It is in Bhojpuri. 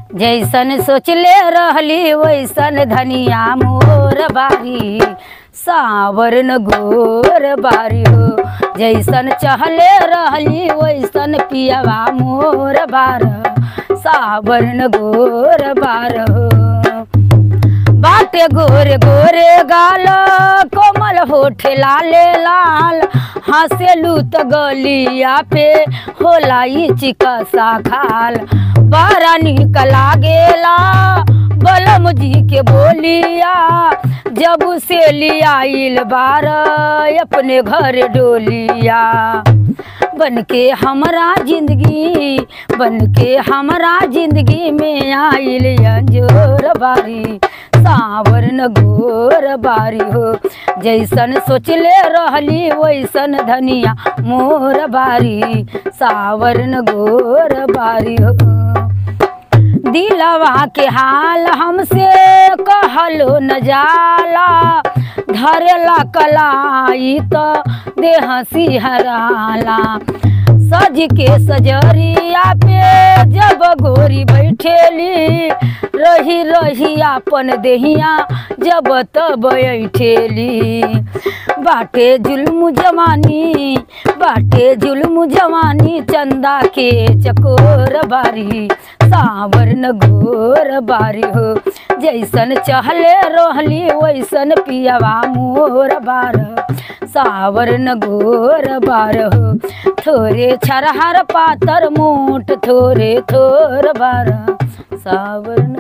जैसन सोचले रहली वैसन धनिया मोर बारी, सावरन गोर बारी हो। जैसन चहले रहली वैसन पियवा मोर बार, सावरन गोर बार हो। बाटे गोरे गोरे गाल, कोमल होठ लाले लाल, हंसेलू त गलिया पे होला चिकसा खाल। बड़ा निक लागेला बलम जी के बोलिया, जब से लियाइल बार अपने घर डोलिया। बनके हमरा जिंदगी, बनके हमरा जिंदगी में आइल अंजोर बारी, सावरन गोर बारी हो। जैसन सोचले रहली वैसन धनिया मोर बारी, सावरन गोर बारी हो। दिलवा के हाल हमसे कहलो न जाला, धरेला कलाई तो देह सिहराला। सज के सजरिया पे जब गोरी बैठेली, रही रही अपन देहिया जब तब ऐठेली। बाटे जुल्म जवानी, बाटे जुल्म जवानी, चंदा के चकोर बारी, सावरन गोर बारी हो। जैसन चहले रहली वैसन पियवा मोर बार, सावरन गोर बार हो। थोरे छरहर पातर मोट, थोरे थोर बार, सावरन